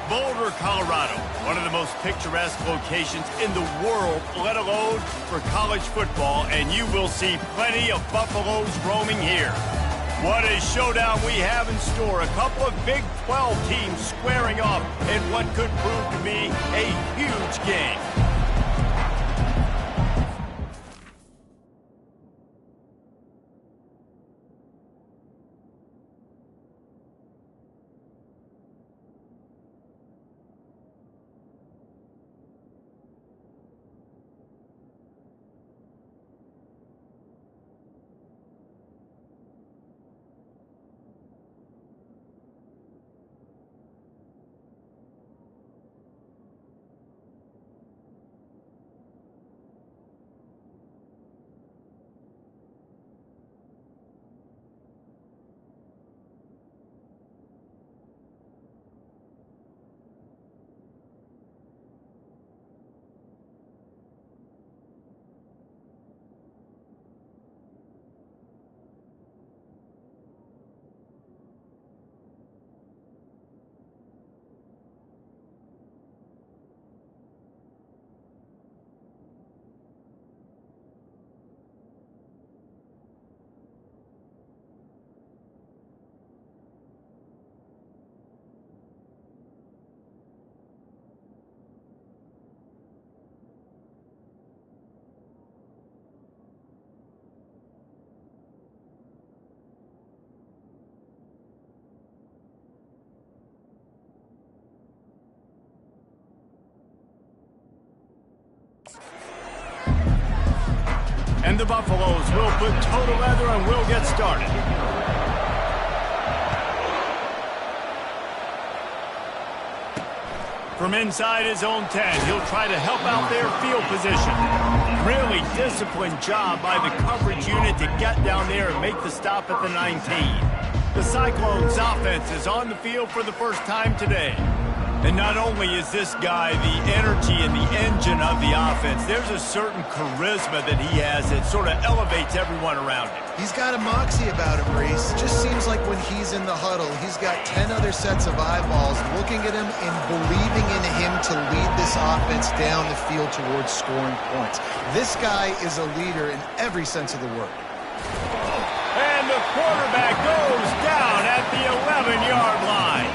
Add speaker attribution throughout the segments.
Speaker 1: Boulder, Colorado, one of the most picturesque locations in the world, let alone for college football, and you will see plenty of Buffaloes roaming here. What a showdown we have in store. A couple of Big 12 teams squaring off in what could prove to be a huge game. And the Buffaloes will put toe to leather and will get started. From inside his own 10, he'll try to help out their field position. Really disciplined job by the coverage unit to get down there and make the stop at the 19. The Cyclones offense is on the field for the first time today. And not only is this guy the energy and the engine of the offense, there's a certain charisma that he has that sort of elevates everyone around him.
Speaker 2: He's got a moxie about him, Reese. Just seems like when he's in the huddle, he's got 10 other sets of eyeballs looking at him and believing in him to lead this offense down the field towards scoring points. This guy is a leader in every sense of the word.
Speaker 1: And the quarterback goes down at the 11-yard line.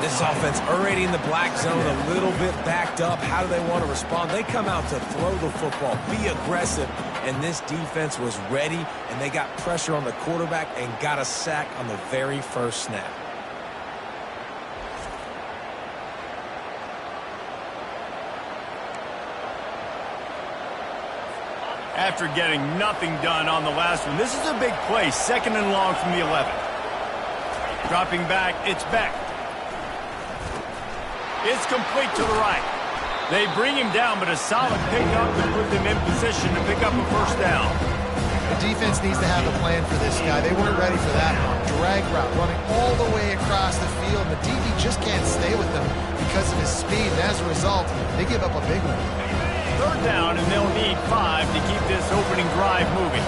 Speaker 3: This offense already in the black zone, a little bit backed up. How do they want to respond? They come out to throw the football, be aggressive, and this defense was ready, and they got pressure on the quarterback and got a sack on the very first snap.
Speaker 1: After getting nothing done on the last one, this is a big play, 2nd and long from the 11. Dropping back, it's Beck. It's complete to the right. They bring him down, but a solid pickup to put them in position to pick up a first down.
Speaker 2: The defense needs to have a plan for this guy. They weren't ready for that one. Drag route running all the way across the field. The DB just can't stay with them because of his speed, and as a result, they give up a big one.
Speaker 1: 3rd down, and they'll need 5 to keep this opening drive moving.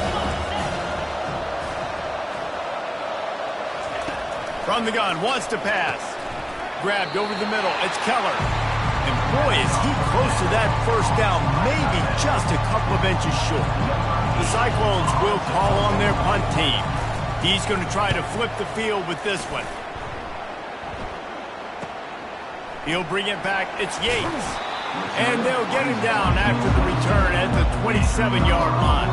Speaker 1: From the gun, wants to pass. Grabbed over the middle. It's Keller. And boy, is he close to that first down, maybe just a couple of inches short. The Cyclones will call on their punt team. He's going to try to flip the field with this one. He'll bring it back. It's Yates. And they'll get him down after the return at the 27-yard line.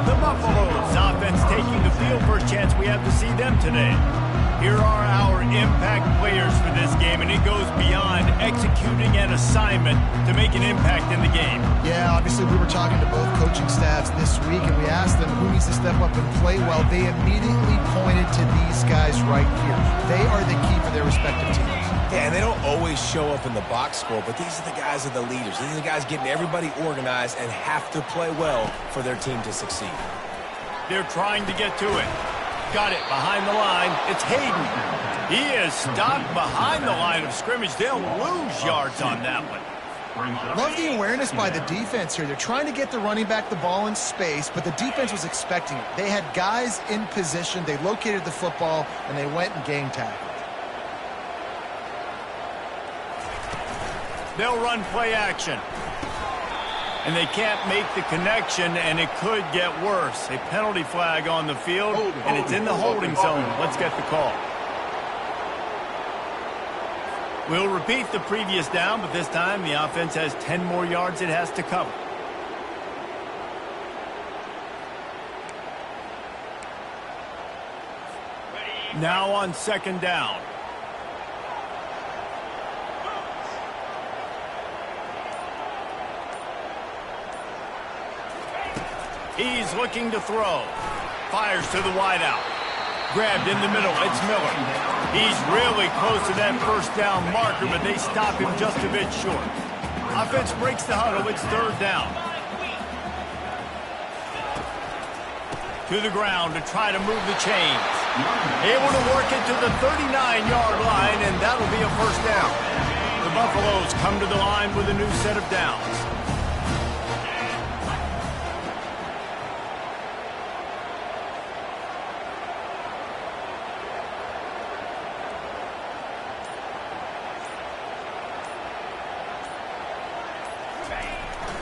Speaker 1: The Buffaloes offense taking the field for a chance we have to see them today. Here are our impact players for this game, and it goes beyond executing an assignment to make an impact in the game.
Speaker 2: Yeah, obviously we were talking to both coaching staffs this week, and we asked them who needs to step up and play well. They immediately pointed to these guys right here. They are the key for their respective teams.
Speaker 3: Yeah, and they don't always show up in the box score, but these are the guys that are the leaders. These are the guys getting everybody organized and have to play well for their team to succeed.
Speaker 1: They're trying to get to it. Got it behind the line. It's Hayden. He is stopped behind the line of scrimmage. They'll lose yards on that one.
Speaker 2: Love the awareness by the defense here. They're trying to get the running back the ball in space, but the defense was expecting it. They had guys in position. They located the football, and they went and game tackled.
Speaker 1: They'll run play action. And they can't make the connection, and it could get worse. A penalty flag on the field, and it's in the holding zone. Let's get the call. We'll repeat the previous down, but this time the offense has 10 more yards it has to cover. Now on second down. He's looking to throw. Fires to the wideout. Grabbed in the middle. It's Miller. He's really close to that first down marker, but they stop him just a bit short. Offense breaks the huddle. It's third down. To the ground to try to move the chains. Able to work it to the 39-yard line, and that'll be a first down. The Buffaloes come to the line with a new set of downs.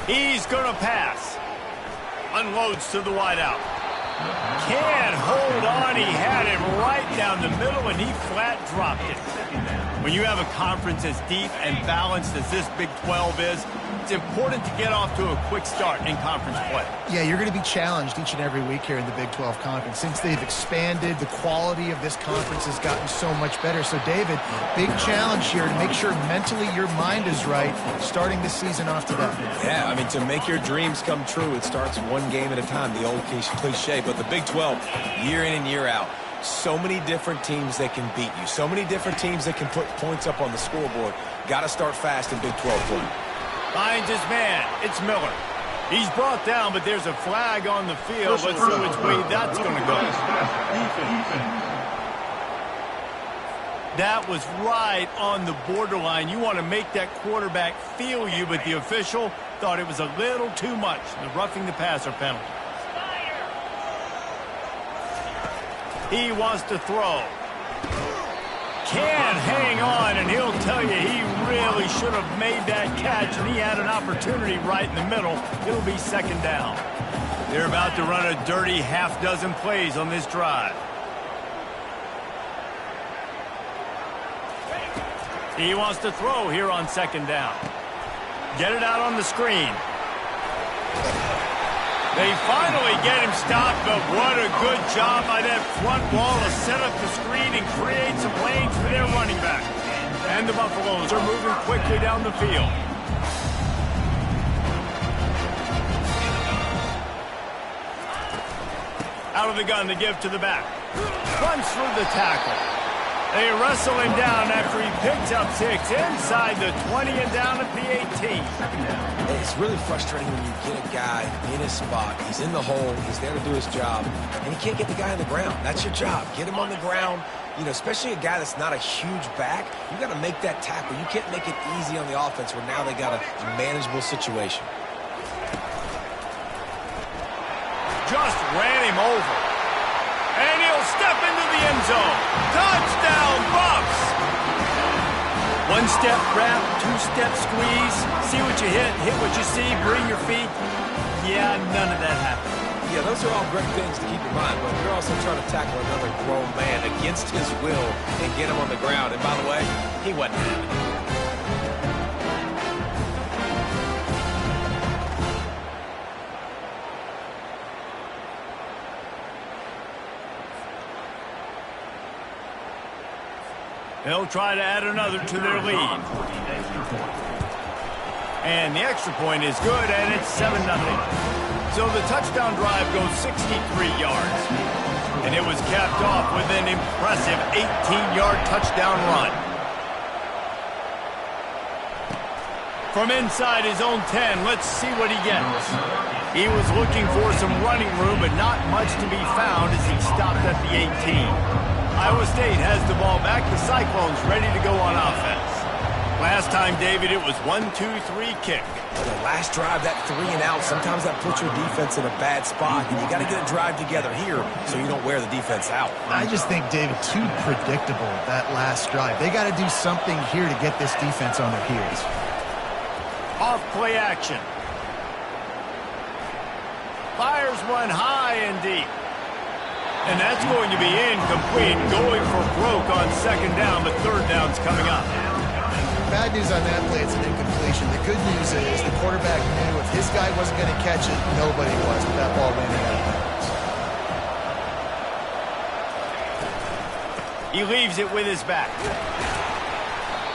Speaker 1: He's going to pass. Unloads to the wideout. Can't hold on. He had him right down the middle, and he flat dropped it. When you have a conference as deep and balanced as this Big 12 is, it's important to get off to a quick start in conference play.
Speaker 2: Yeah, you're going to be challenged each and every week here in the Big 12 Conference. Since they've expanded, the quality of this conference has gotten so much better. So, David, big challenge here to make sure mentally your mind is right starting the season off to that.
Speaker 3: Yeah, I mean, to make your dreams come true, it starts one game at a time, the old cliche. But the Big 12, year in and year out, so many different teams that can beat you, so many different teams that can put points up on the scoreboard. Got to start fast in Big 12 play.
Speaker 1: Finds his man. It's Miller. He's brought down, but there's a flag on the field. Let's see which way that's going to go. That was right on the borderline. You want to make that quarterback feel you, but the official thought it was a little too much. The roughing the passer penalty. He wants to throw. Can't hang on, and he'll tell you he really should have made that catch, and he had an opportunity right in the middle. It'll be second down. They're about to run a dirty half-dozen plays on this drive. He wants to throw here on second down. Get it out on the screen. They finally get him stopped, but what a good job by that front wall to set up the screen and create some lanes for their running back. And the Buffaloes are moving quickly down the field. Out of the gun to give to the back. Runs through the tackle. They wrestle him down after he picks up 6 inside the 20 and down at the 18.
Speaker 3: It's really frustrating when you get a guy in his spot. He's in the hole. He's there to do his job, and you can't get the guy on the ground. That's your job. Get him on the ground. You know, especially a guy that's not a huge back. You got to make that tackle. You can't make it easy on the offense where now they got a manageable situation.
Speaker 1: Just ran him over. And he'll step into the end zone. Touchdown, Buffs! One-step wrap, two-step squeeze. See what you hit what you see, bring your feet. Yeah, none of that happened.
Speaker 3: Yeah, those are all great things to keep in mind, but you're also trying to tackle another grown man against his will and get him on the ground. And by the way, he wasn't having it.
Speaker 1: They'll try to add another to their lead. And the extra point is good, and it's 7-0. So the touchdown drive goes 63 yards. And it was capped off with an impressive 18-yard touchdown run. From inside his own 10, let's see what he gets. He was looking for some running room, but not much to be found as he stopped at the 18. Iowa State has the ball back. The Cyclones ready to go on offense. Last time, David, it was 1-2-3 kick.
Speaker 3: The last drive, that 3 and out, sometimes that puts your defense in a bad spot, and you got to get a drive together here so you don't wear the defense out.
Speaker 2: I just think, David, too predictable, that last drive. They got to do something here to get this defense on their heels.
Speaker 1: Off play action. Fires one high and deep. And that's going to be incomplete. Going for broke on second down, but third down's coming up.
Speaker 2: Bad news on that play, it's an incompletion. The good news is the quarterback knew if his guy wasn't going to catch it, nobody was with that ball landing out of bounds.
Speaker 1: He leaves it with his back.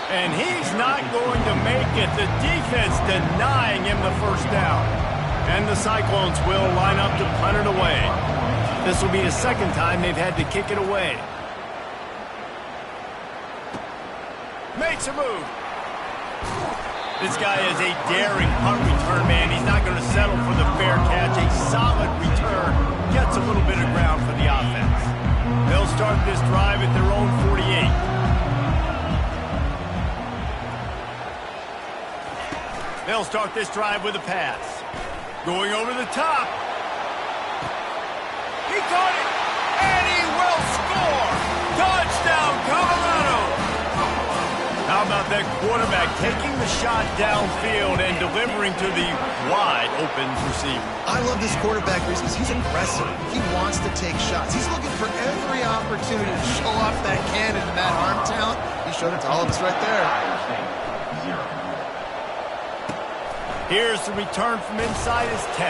Speaker 1: And he's not going to make it. The defense denying him the first down. And the Cyclones will line up to punt it away. This will be the second time they've had to kick it away. Makes a move. This guy is a daring punt return man. He's not going to settle for the fair catch. A solid return. Gets a little bit of ground for the offense. They'll start this drive at their own 48. They'll start this drive with a pass. Going over the top. He caught it, and he will score! Touchdown, Colorado! How about that quarterback taking the shot downfield and delivering to the wide-open receiver?
Speaker 2: I love this quarterback because he's aggressive. He wants to take shots. He's looking for every opportunity to show off that cannon and that arm talent. He showed it to all of us right there.
Speaker 1: Here's the return from inside his 10.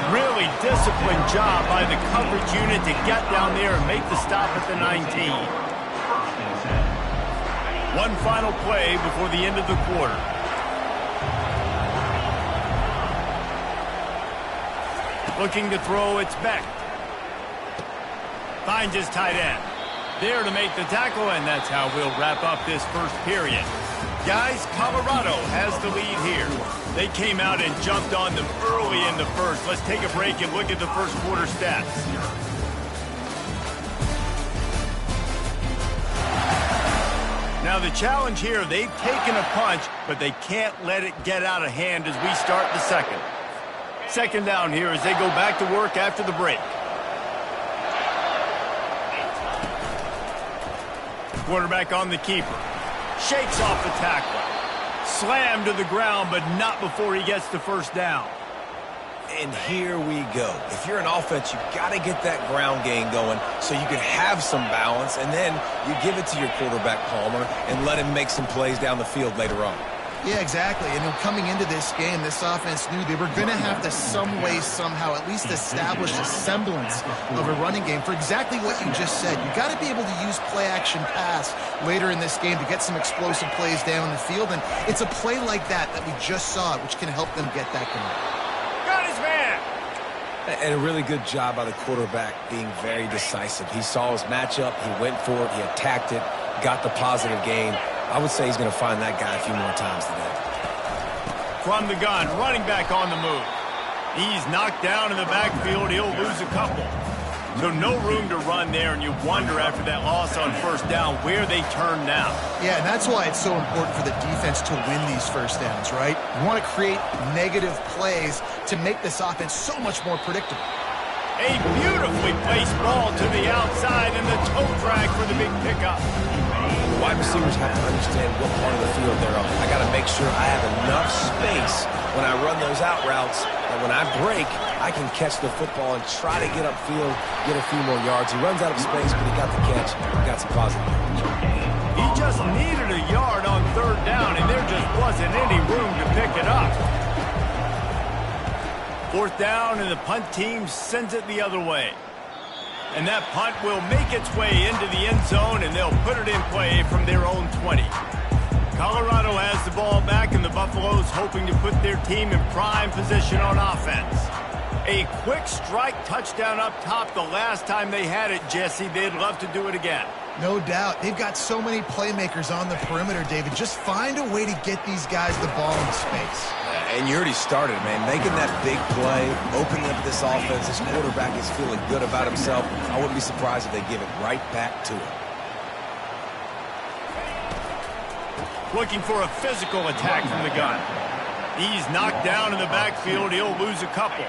Speaker 1: Really disciplined job by the coverage unit to get down there and make the stop at the 19. One final play before the end of the quarter. Looking to throw, it's Beck. Finds his tight end. There to make the tackle, and that's how we'll wrap up this first period. Guys, Colorado has the lead here. They came out and jumped on them early in the first. Let's take a break and look at the first quarter stats. Now the challenge here, they've taken a punch, but they can't let it get out of hand as we start the second. Second down here as they go back to work after the break. Quarterback on the keeper. Shakes off the tackle. Slammed to the ground, but not before he gets the first down.
Speaker 3: And here we go. If you're an offense, you've got to get that ground game going so you can have some balance, and then you give it to your quarterback, Palmer, and let him make some plays down the field later on.
Speaker 2: Yeah, exactly. And coming into this game, this offense knew they were going to have to some way, somehow, at least establish a semblance of a running game for exactly what you just said. You got to be able to use play-action pass later in this game to get some explosive plays down the field. And it's a play like that we just saw, which can help them get that going.
Speaker 1: Got his man!
Speaker 3: And a really good job by the quarterback being very decisive. He saw his matchup, he went for it, he attacked it, got the positive gain. I would say he's going to find that guy a few more times today.
Speaker 1: From the gun, running back on the move. He's knocked down in the backfield. He'll lose a couple. So no room to run there, and you wonder after that loss on first down where they turn now.
Speaker 2: Yeah, and that's why it's so important for the defense to win these first downs, right? You want to create negative plays to make this offense so much more predictable.
Speaker 1: A beautifully placed ball to the outside, and the toe drag for the big pickup.
Speaker 3: Wide receivers have to understand what part of the field they're on. I got to make sure I have enough space when I run those out routes that when I break, I can catch the football and try to get upfield, get a few more yards. He runs out of space, but he got the catch. He got some positive yards.
Speaker 1: He just needed a yard on third down, and there just wasn't any room to pick it up. Fourth down, and the punt team sends it the other way. And that punt will make its way into the end zone, and they'll put it in play from their own 20. Colorado has the ball back, and the Buffaloes hoping to put their team in prime position on offense. A quick strike touchdown up top the last time they had it, Jesse. They'd love to do it again.
Speaker 2: No doubt. They've got so many playmakers on the perimeter, David. Just find a way to get these guys the ball in space.
Speaker 3: And you already started, man. Making that big play, opening up this offense. This quarterback is feeling good about himself. I wouldn't be surprised if they give it right back to him.
Speaker 1: Looking for a physical attack from the gun. He's knocked down in the backfield. He'll lose a couple.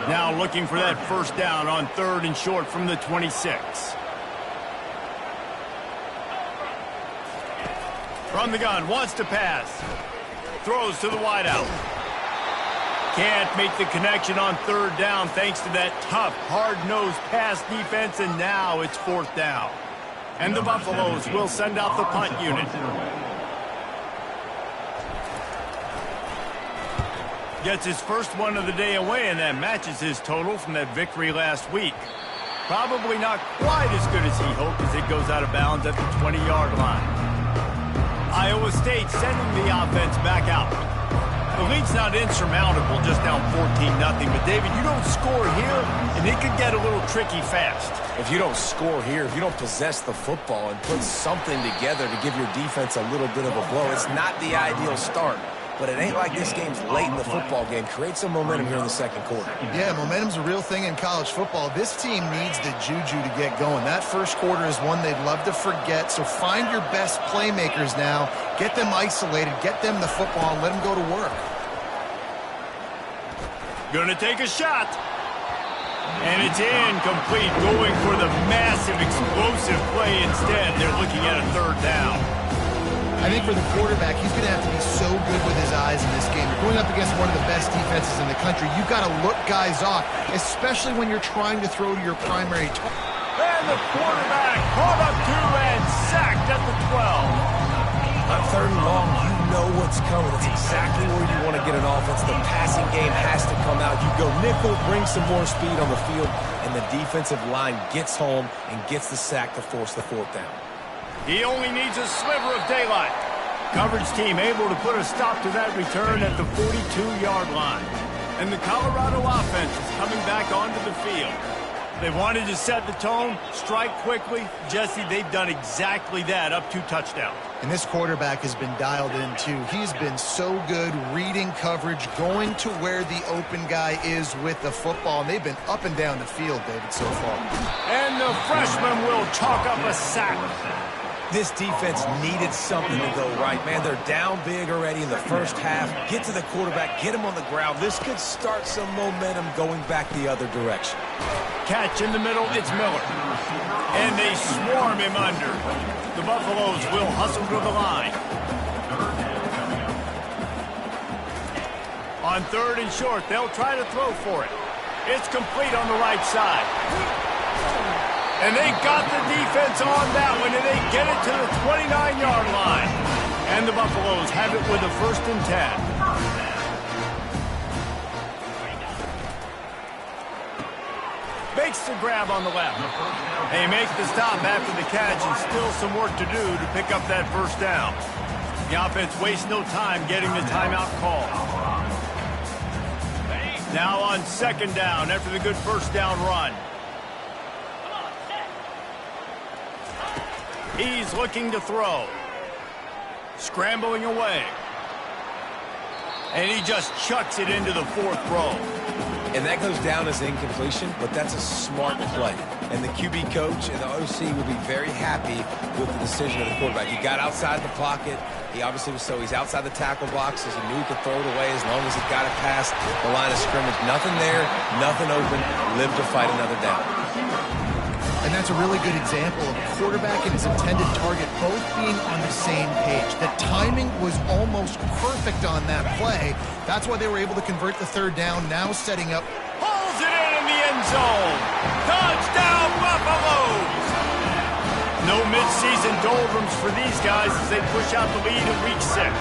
Speaker 1: Now looking for that first down on third and short from the 26. From the gun, wants to pass. Throws to the wideout. Can't make the connection on third down thanks to that tough, hard-nosed pass defense, and now it's fourth down. And the Buffaloes will send out the punt unit. Gets his first one of the day away, and that matches his total from that victory last week. Probably not quite as good as he hoped as it goes out of bounds at the 20-yard line. Iowa State sending the offense back out. The lead's not insurmountable, just down 14-0. But, David, you don't score here, and it could get a little tricky fast.
Speaker 3: If you don't score here, if you don't possess the football and put something together to give your defense a little bit of a blow, it's not the ideal start. But it ain't like this game's late in the football game. Create some momentum here in the second quarter.
Speaker 2: Yeah, momentum's a real thing in college football. This team needs the juju to get going. That first quarter is one they'd love to forget, so find your best playmakers now. Get them isolated, get them the football, and let them go to work.
Speaker 1: Gonna take a shot. And it's incomplete, going for the massive, explosive play instead. They're looking at a third down.
Speaker 2: I think for the quarterback, he's going to have to be so good with his eyes in this game. You're going up against one of the best defenses in the country. You've got to look guys off, especially when you're trying to throw to your primary target.
Speaker 1: And the quarterback caught up to and sacked at the 12.
Speaker 3: On third and long, you know what's coming. It's exactly where you want to get an offense. The passing game has to come out. You go nickel, bring some more speed on the field, and the defensive line gets home and gets the sack to force the fourth down.
Speaker 1: He only needs a sliver of daylight. Coverage team able to put a stop to that return at the 42-yard line. And the Colorado offense is coming back onto the field. They wanted to set the tone, strike quickly. Jesse, they've done exactly that, up 2 touchdowns.
Speaker 2: And this quarterback has been dialed in, too. He's been so good reading coverage, going to where the open guy is with the football. And they've been up and down the field, David, so far.
Speaker 1: And the freshman will chalk up a sack.
Speaker 3: This defense needed something to go right. Man, they're down big already in the first half. Get to the quarterback, get him on the ground. This could start some momentum going back the other direction.
Speaker 1: Catch in the middle, it's Miller. And they swarm him under. The Buffaloes will hustle to the line. On third and short, they'll try to throw for it. It's complete on the right side. And they got the defense on that one, and they get it to the 29-yard line. And the Buffaloes have it with a 1st and 10. Makes the grab on the left. They make the stop after the catch, and still some work to do to pick up that first down. The offense wastes no time getting the timeout call. Now on 2nd down after the good first down run. He's looking to throw. Scrambling away. And he just chucks it into the 4th row.
Speaker 3: And that goes down as incompletion, but that's a smart play. And the QB coach and the OC will be very happy with the decision of the quarterback. He got outside the pocket. He obviously was he's outside the tackle box, as he knew he could throw it away as long as he got it past the line of scrimmage. Nothing there, nothing open. Live to fight another down.
Speaker 2: And that's a really good example of a quarterback and his intended target both being on the same page. The timing was almost perfect on that play. That's why they were able to convert the 3rd down, now setting up.
Speaker 1: Pulls it in the end zone. Touchdown, Buffaloes! No midseason doldrums for these guys as they push out the lead in Week 6.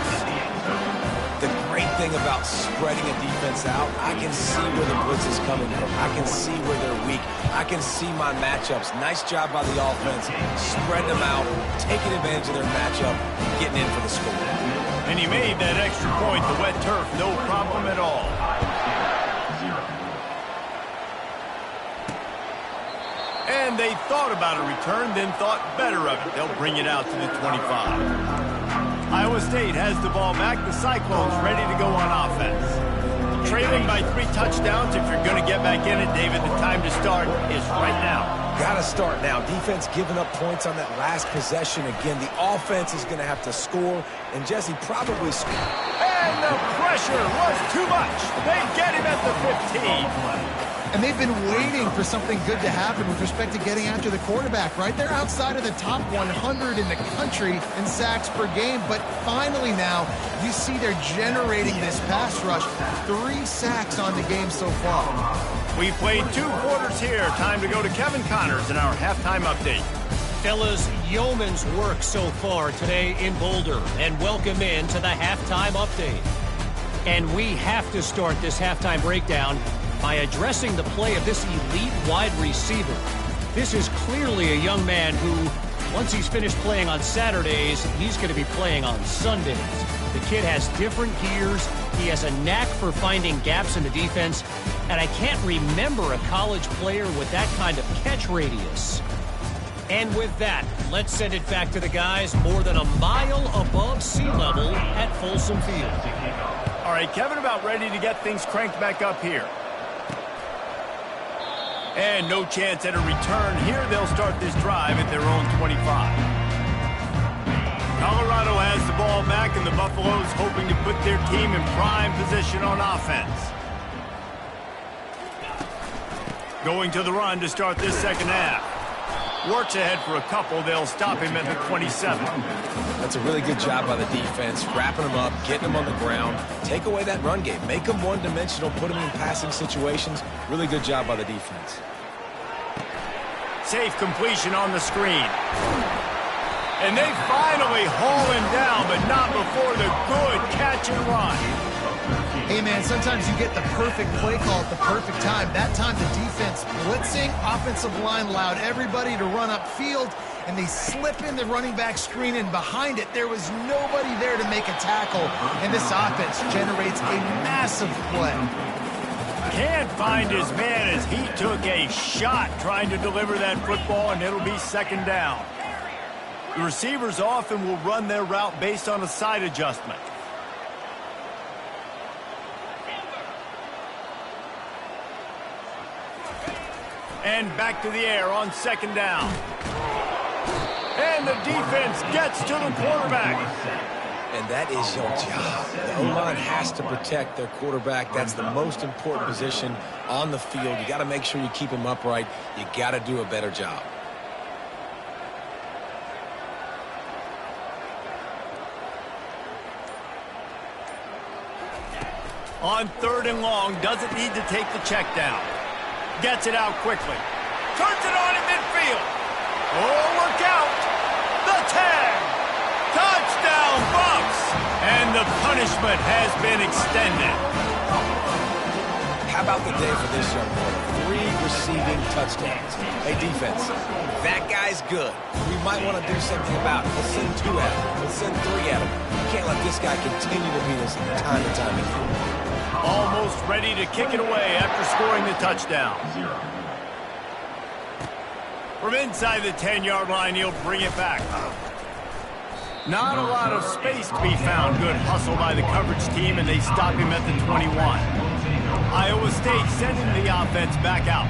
Speaker 3: The great thing about spreading a defense out, I can see where the blitz is coming from. I can see where they're weak. I can see my matchups. Nice job by the offense, spreading them out, taking advantage of their matchup, getting in for the score.
Speaker 1: And he made that extra point, the wet turf, no problem at all. And they thought about a return, then thought better of it. They'll bring it out to the 25. Iowa State has the ball back. The Cyclones ready to go on offense. Trailing by 3 touchdowns. If you're going to get back in it, David, the time to start is right now.
Speaker 3: Got to start now. Defense giving up points on that last possession. Again, the offense is going to have to score, and Jesse probably scored.
Speaker 1: And the pressure was too much. They get him at the 15.
Speaker 2: And they've been waiting for something good to happen with respect to getting after the quarterback, right? They're outside of the top 100 in the country in sacks per game, but finally now you see they're generating this pass rush. 3 sacks on the game so far.
Speaker 1: We played 2 quarters here. Time to go to Kevin Connors in our halftime update.
Speaker 4: Fellas, yeoman's work so far today in Boulder, and welcome in to the halftime update. And we have to start this halftime breakdown by addressing the play of this elite wide receiver. This is clearly a young man who, once he's finished playing on Saturdays, he's going to be playing on Sundays. The kid has different gears. He has a knack for finding gaps in the defense, and I can't remember a college player with that kind of catch radius. And with that, let's send it back to the guys more than a mile above sea level at Folsom Field.
Speaker 1: All right, Kevin, about ready to get things cranked back up here. And no chance at a return here. They'll start this drive at their own 25. Colorado has the ball back, and the Buffaloes hoping to put their team in prime position on offense. Going to the run to start this second half. Works ahead for a couple. They'll stop him at the 27.
Speaker 3: That's a really good job by the defense, wrapping him up, getting him on the ground. Take away that run game. Make him one-dimensional, put him in passing situations. Really good job by the defense.
Speaker 1: Safe completion on the screen. And they finally haul him down, but not before the good catch and run.
Speaker 2: Hey, man, sometimes you get the perfect play call at the perfect time. That time the defense blitzing, offensive line allowed everybody to run upfield, and they slip in the running back screen, and behind it there was nobody there to make a tackle, and this offense generates a massive play.
Speaker 1: Can't find his man as he took a shot trying to deliver that football, and it'll be second down. The receivers often will run their route based on a side adjustment. And back to the air on second down. And the defense gets to the quarterback.
Speaker 3: And that is your job. The O-line has to protect their quarterback. That's the most important position on the field. You got to make sure you keep him upright. You got to do a better job.
Speaker 1: On third and long, doesn't need to take the check down. Gets it out quickly. Turns it on in midfield. Oh, look out. The 10. Touchdown, Bucks. And the punishment has been extended.
Speaker 3: How about the day for this young man? 3 receiving touchdowns. Hey, defense, that guy's good. We might want to do something about it. Let's send 2 at him. Let's send 3 at him. You can't let this guy continue to beat us time and time again.
Speaker 1: Almost ready to kick it away after scoring the touchdown. From inside the 10-yard line, he'll bring it back. Not a lot of space to be found. Good hustle by the coverage team, and they stop him at the 21. Iowa State sending the offense back out.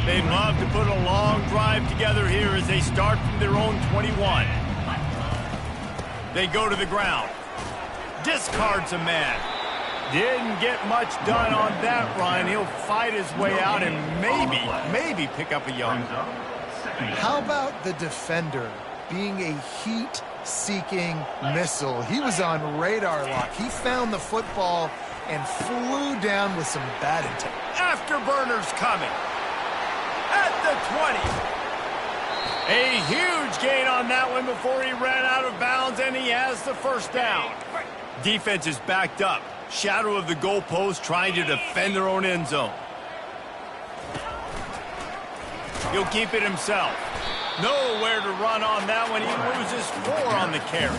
Speaker 1: They'd love to put a long drive together here as they start from their own 21. They go to the ground. Discards a man. Didn't get much done on that run. He'll fight his way out and maybe pick up a yard.
Speaker 2: How about the defender being a heat-seeking missile? He was on radar lock. He found the football and flew down with some bad intent.
Speaker 1: Afterburners coming. At the 20. A huge gain on that one before he ran out of bounds, and he has the first down. Defense is backed up. Shadow of the goalpost trying to defend their own end zone. He'll keep it himself. Nowhere to run on that one. He loses 4 on the carry.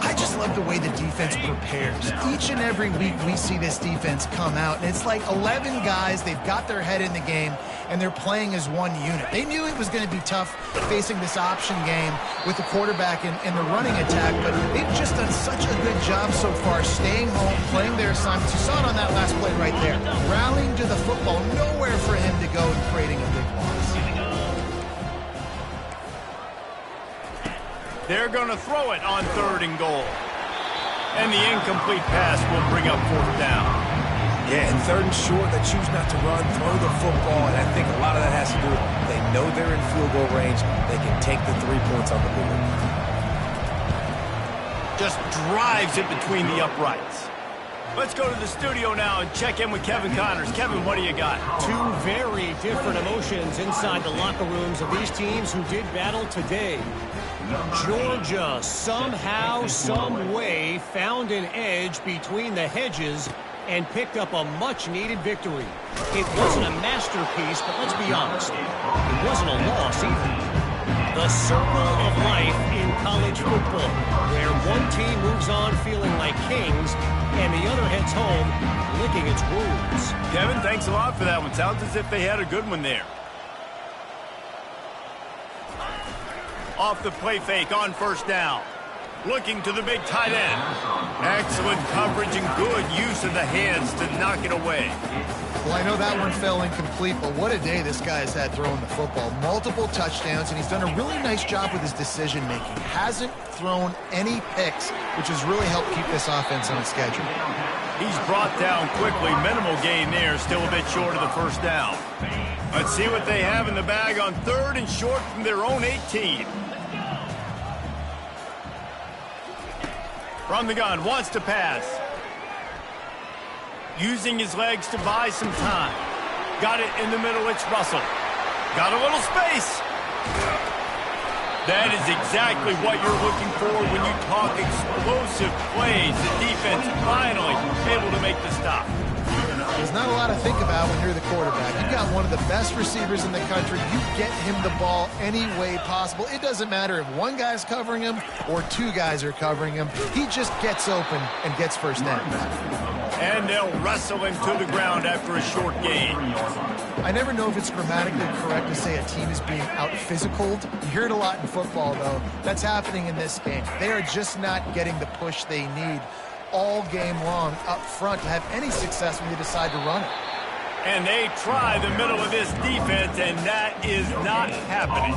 Speaker 2: I just love the way the defense prepares. Each and every week we see this defense come out, and it's like 11 guys. They've got their head in the game, and they're playing as one unit. They knew it was going to be tough facing this option game with the quarterback and the running attack, but they've just done such a good job so far staying home, playing their assignments. You saw it on that last play right there. Rallying to the football, nowhere for him to go and creating a big loss.
Speaker 1: They're going to throw it on 3rd and goal. And the incomplete pass will bring up 4th down.
Speaker 3: Yeah, and third and short, they choose not to run, throw the football, and I think a lot of that has to do with they know they're in field goal range. They can take the 3 points on the board.
Speaker 1: Just drives it between the uprights. Let's go to the studio now and check in with Kevin Connors. Kevin, what do you got?
Speaker 4: Two very different emotions inside the locker rooms of these teams who did battle today. Georgia somehow, some way found an edge between the hedges and picked up a much-needed victory. It wasn't a masterpiece, but let's be honest, it wasn't a loss either. The circle of life in college football, where one team moves on feeling like kings and the other heads home licking its wounds.
Speaker 1: Kevin, thanks a lot for that one. Sounds as if they had a good one there. Off the play fake on first down. Looking to the big tight end. Excellent coverage and good use of the hands to knock it away.
Speaker 2: Well, I know that one fell incomplete, but what a day this guy has had throwing the football. Multiple touchdowns, and he's done a really nice job with his decision-making. Hasn't thrown any picks, which has really helped keep this offense on schedule.
Speaker 1: He's brought down quickly. Minimal gain there, still a bit short of the first down. Let's see what they have in the bag on third and short from their own 18. From the gun, wants to pass. Using his legs to buy some time. Got it in the middle, it's Russell. Got a little space. That is exactly what you're looking for when you talk explosive plays. The defense finally able to make the stop.
Speaker 2: There's not a lot to think about when you're the quarterback. You've got one of the best receivers in the country. You get him the ball any way possible. It doesn't matter if one guy's covering him or two guys are covering him. He just gets open and gets first down.
Speaker 1: And they'll wrestle him to the ground after a short gain.
Speaker 2: I never know if it's grammatically correct to say a team is being out-physicaled. You hear it a lot in football, though. That's happening in this game. They are just not getting the push they need all game long up front to have any success when you decide to run it.
Speaker 1: And they try the middle of this defense, and that is not happening.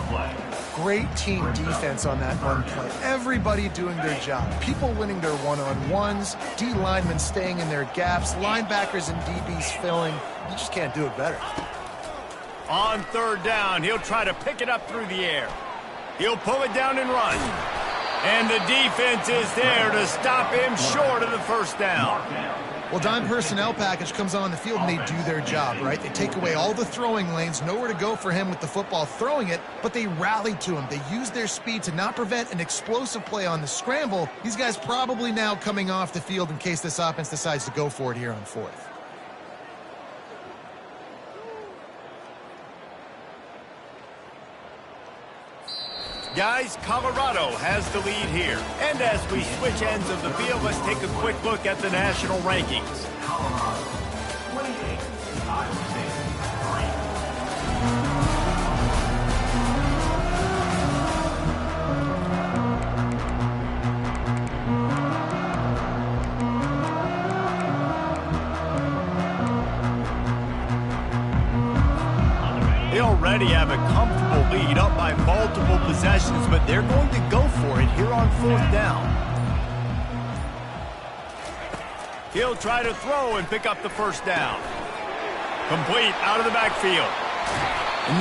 Speaker 2: Great team defense on that run play. Everybody doing their job. People winning their one-on-ones, D linemen staying in their gaps, linebackers and DBs filling. You just can't do it better.
Speaker 1: On third down, he'll try to pick it up through the air. He'll pull it down and run. And the defense is there to stop him short of the first down.
Speaker 2: Well, dime personnel package comes on the field and they do their job, right? They take away all the throwing lanes, nowhere to go for him with the football throwing it, but they rally to him. They use their speed to not prevent an explosive play on the scramble. These guys probably now coming off the field in case this offense decides to go for it here on fourth.
Speaker 1: Guys, Colorado has the lead here. And as we switch ends of the field, let's take a quick look at the national rankings. They already have a comfortable lead up by multiple possessions, but they're going to go for it here on fourth down. He'll try to throw and pick up the first down. Complete out of the backfield.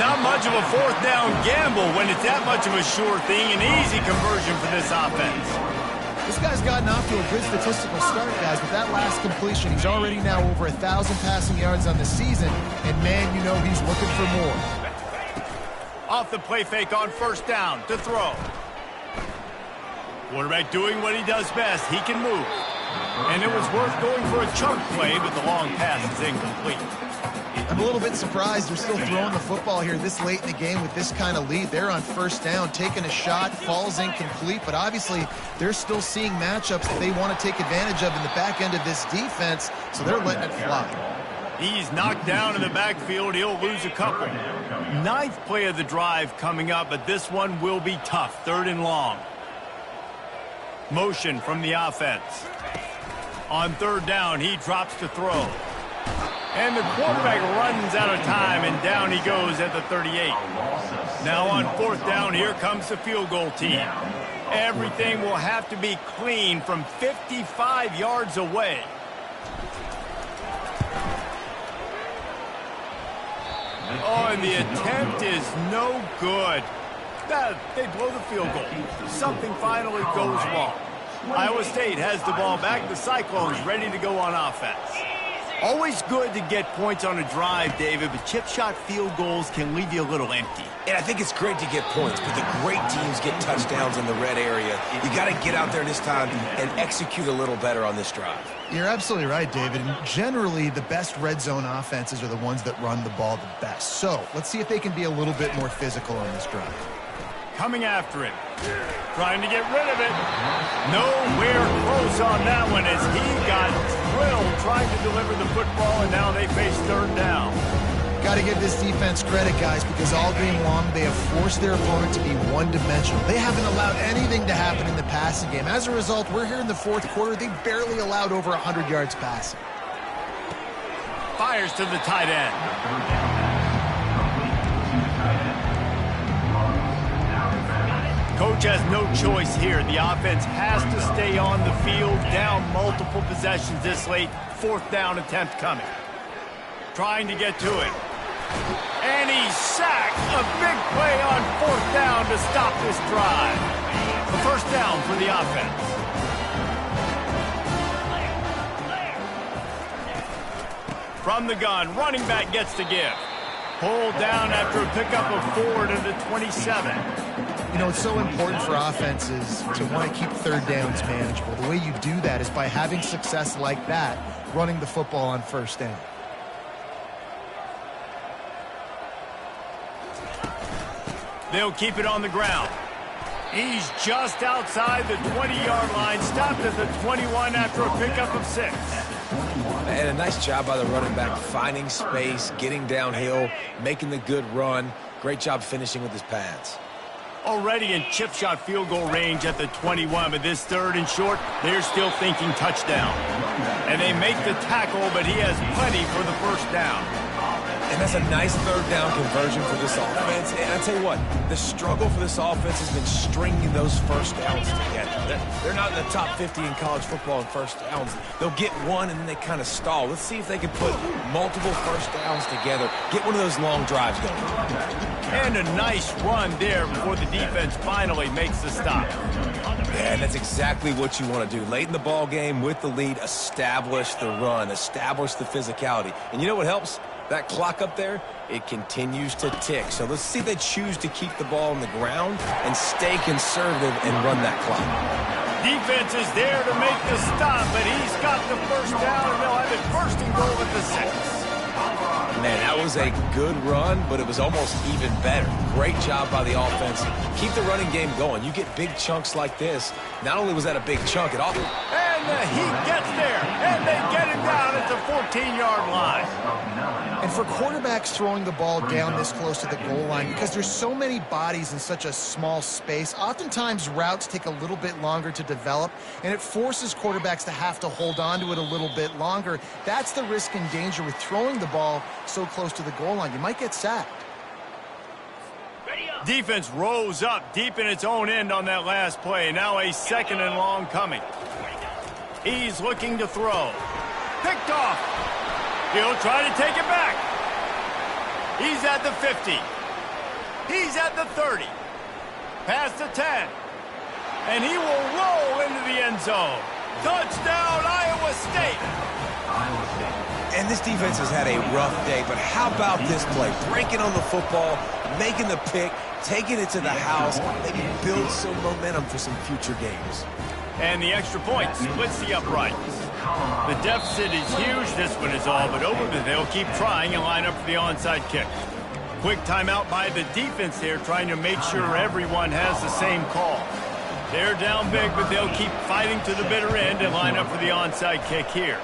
Speaker 1: Not much of a fourth down gamble when it's that much of a sure thing, an easy conversion for this offense.
Speaker 2: This guy's gotten off to a good statistical start, guys. With that last completion, he's already now over 1,000 passing yards on the season. And, man, you know he's looking for more.
Speaker 1: Off the play fake on first down to throw. Quarterback doing what he does best. He can move. And it was worth going for a chunk play, but the long pass is incomplete.
Speaker 2: I'm a little bit surprised they're still throwing the football here this late in the game with this kind of lead. They're on first down, taking a shot, falls incomplete, but obviously they're still seeing matchups that they want to take advantage of in the back end of this defense, so they're letting it fly.
Speaker 1: He's knocked down in the backfield. He'll lose a couple. Ninth play of the drive coming up, but this one will be tough. Third and long. Motion from the offense. On third down, he drops to throw. And the quarterback runs out of time, and down he goes at the 38. Now on fourth down, here comes the field goal team. Everything will have to be clean from 55 yards away. Oh, and the attempt is no good. They blow the field goal. Something finally goes wrong. Iowa State has the ball back. The Cyclones ready to go on offense. Always good to get points on a drive, David, but chip shot field goals can leave you a little empty.
Speaker 3: And I think it's great to get points, but the great teams get touchdowns in the red area. You got to get out there this time and execute a little better on this drive.
Speaker 2: You're absolutely right, David. And generally, the best red zone offenses are the ones that run the ball the best. So let's see if they can be a little bit more physical on this drive.
Speaker 1: Coming after him. Trying to get rid of it. Nowhere close on that one as he got drilled trying to deliver the football, and now they face third down.
Speaker 2: Got to give this defense credit, guys, because all game long they have forced their opponent to be one-dimensional. They haven't allowed anything to happen in the passing game. As a result, we're here in the fourth quarter. They barely allowed over 100 yards passing.
Speaker 1: Fires to the tight end. Coach has no choice here. The offense has to stay on the field, down multiple possessions this late. Fourth down attempt coming. Trying to get to it. And he's sacked. A big play on fourth down to stop this drive. A first down for the offense. From the gun, running back gets to give. Pulled down after a pickup of 4 to the 27.
Speaker 2: You know, it's so important for offenses to want to keep third downs manageable. The way you do that is by having success like that, running the football on first down.
Speaker 1: They'll keep it on the ground. He's just outside the 20-yard line, stopped at the 21 after a pickup of 6.
Speaker 3: And a nice job by the running back, finding space, getting downhill, making the good run. Great job finishing with his pads.
Speaker 1: Already in chip shot field goal range at the 21, but this third and short, they're still thinking touchdown. And they make the tackle, but he has plenty for the first down.
Speaker 3: And that's a nice third down conversion for this offense. And I tell you what, the struggle for this offense has been stringing those first downs together. They're not in the top 50 in college football in first downs. They'll get one and then they kind of stall. Let's see if they can put multiple first downs together, get one of those long drives going.
Speaker 1: And a nice run there before the defense finally makes the stop.
Speaker 3: Yeah, that's exactly what you want to do. Late in the ball game with the lead, establish the run, establish the physicality. And you know what helps? That clock up there, it continues to tick. So let's see if they choose to keep the ball on the ground and stay conservative and run that clock.
Speaker 1: Defense is there to make the stop, but he's got the first down, and they'll have it first and goal at the 6.
Speaker 3: Man, that was a good run, but it was almost even better. Great job by the offense. Keep the running game going. You get big chunks like this. Not only was that a big chunk, it also...
Speaker 1: And the Heat gets there, and they get him down at the 14-yard line.
Speaker 2: And for quarterbacks throwing the ball down this close to the goal line, because there's so many bodies in such a small space, oftentimes routes take a little bit longer to develop, and it forces quarterbacks to have to hold on to it a little bit longer. That's the risk and danger with throwing the ball so close to the goal line. You might get sacked.
Speaker 1: Defense rose up deep in its own end on that last play. Now a second and long coming. He's looking to throw. Picked off. He'll try to take it back. He's at the 50. He's at the 30. Past the 10. And he will roll into the end zone. Touchdown, Iowa State.
Speaker 3: And this defense has had a rough day, but how about this play? Breaking on the football, making the pick, taking it to the house, maybe build some momentum for some future games.
Speaker 1: And the extra point splits the uprights. The deficit is huge. This one is all but over, but they'll keep trying and line up for the onside kick. Quick timeout by the defense there, trying to make sure everyone has the same call. They're down big, but they'll keep fighting to the bitter end and line up for the onside kick here.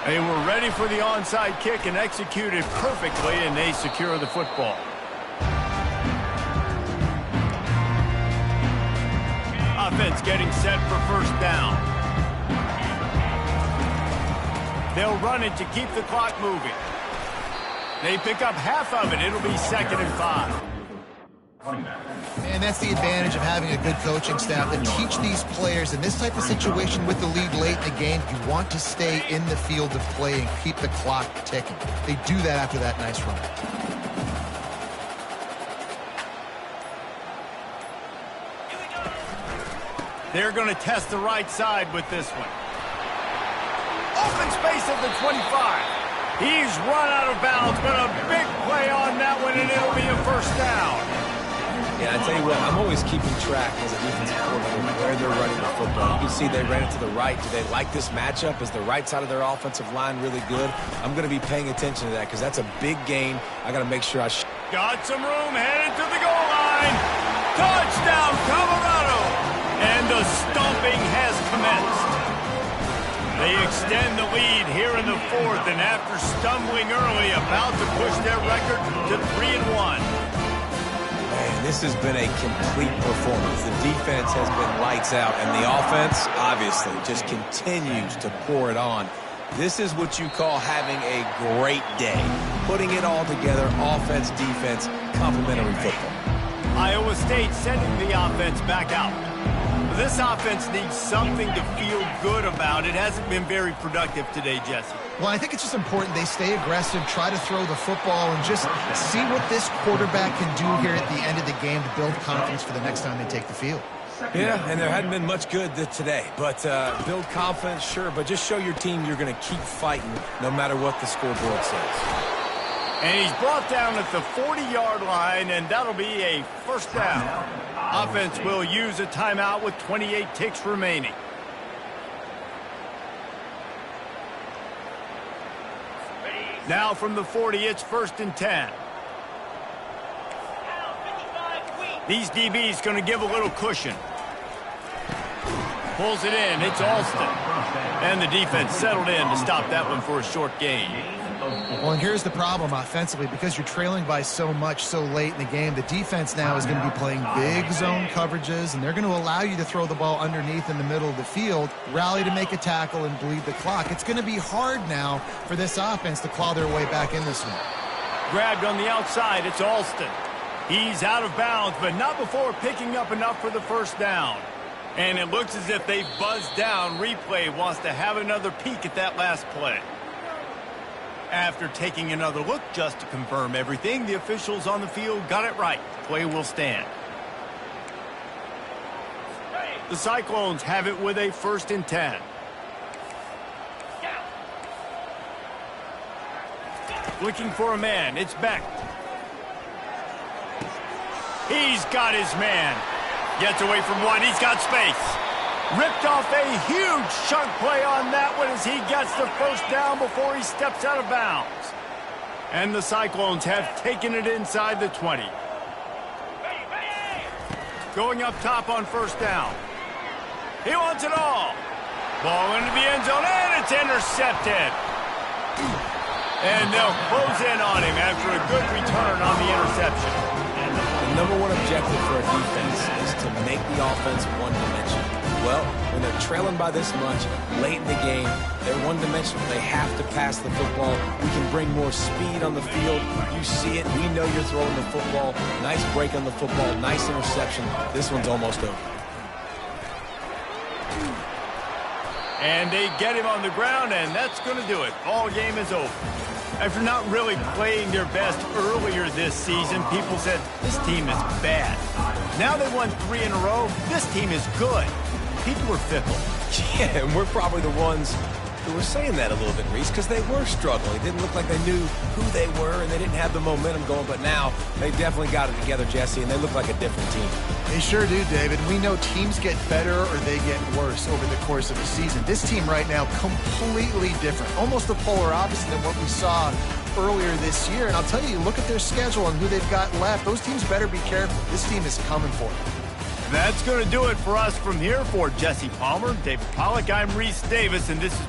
Speaker 1: They were ready for the onside kick and executed perfectly, and they secure the football. Offense getting set for first down. They'll run it to keep the clock moving. They pick up half of it. It'll be 2nd and 5.
Speaker 2: And that's the advantage of having a good coaching staff that teach these players in this type of situation with the lead late in the game, you want to stay in the field of play and keep the clock ticking. They do that after that nice run.
Speaker 1: They're going to test the right side with this one. Open space at the 25. He's run out of bounds, but a big play on that one, and it'll be a first down.
Speaker 3: Yeah, I tell you what, I'm always keeping track as a defensive coordinator where they're running the football. You can see they ran it to the right. Do they like this matchup? Is the right side of their offensive line really good? I'm going to be paying attention to that because that's a big gain. I got to make sure I...
Speaker 1: Got some room, headed to the goal line. Touchdown, Colorado! And the stomping has commenced. They extend the lead here in the fourth, and after stumbling early, about to push their record to 3-1.
Speaker 3: Man, this has been a complete performance. The defense has been lights out, and the offense, obviously, just continues to pour it on. This is what you call having a great day. Putting it all together, offense, defense, complementary football.
Speaker 1: Iowa State sending the offense back out. This offense needs something to feel good about. It hasn't been very productive today, Jesse.
Speaker 2: Well, I think it's just important they stay aggressive, try to throw the football, and just see what this quarterback can do here at the end of the game to build confidence for the next time they take the field.
Speaker 3: Yeah, and there hadn't been much good today. But build confidence, sure, but just show your team you're going to keep fighting no matter what the scoreboard says.
Speaker 1: And he's brought down at the 40-yard line, and that'll be a first down. Offense will use a timeout with 28 ticks remaining. Now from the 40, it's 1st and 10. These DBs going to give a little cushion. Pulls it in. It's Alston. And the defense settled in to stop that one for a short gain.
Speaker 2: Well, and here's the problem offensively. Because you're trailing by so much so late in the game, the defense now is going to be playing big zone coverages, and they're going to allow you to throw the ball underneath in the middle of the field, rally to make a tackle, and bleed the clock. It's going to be hard now for this offense to claw their way back in this one.
Speaker 1: Grabbed on the outside. It's Alston. He's out of bounds, but not before picking up enough for the first down. And it looks as if they buzzed down. Replay wants to have another peek at that last play. After taking another look just to confirm everything, the officials on the field got it right. Play will stand. The Cyclones have it with a 1st and 10. Looking for a man. It's Beck. He's got his man. Gets away from one. He's got space. Ripped off a huge chunk play on that one as he gets the first down before he steps out of bounds. And the Cyclones have taken it inside the 20. Going up top on first down. He wants it all. Ball into the end zone, and it's intercepted. And they'll close in on him after a good return on the interception.
Speaker 3: The number one objective for a defense is to make the offense one-dimensional. Well, when they're trailing by this much, late in the game, they're one-dimensional. They have to pass the football. We can bring more speed on the field. You see it. We know you're throwing the football. Nice break on the football. Nice interception. This one's almost over.
Speaker 1: And they get him on the ground, and that's going to do it. Ball game is over. After not really playing their best earlier this season, people said, this team is bad. Now they won 3 in a row. This team is good. People were fickle.
Speaker 3: Yeah, and we're probably the ones who were saying that a little bit, Reese, because they were struggling. It didn't look like they knew who they were, and they didn't have the momentum going. But now they definitely got it together, Jesse, and they look like a different team.
Speaker 2: They sure do, David. We know teams get better or they get worse over the course of a season. This team right now, completely different. Almost the polar opposite than what we saw earlier this year. And I'll tell you, look at their schedule and who they've got left. Those teams better be careful. This team is coming for them.
Speaker 1: That's going to do it for us from here. For Jesse Palmer, David Pollack, I'm Reese Davis, and this is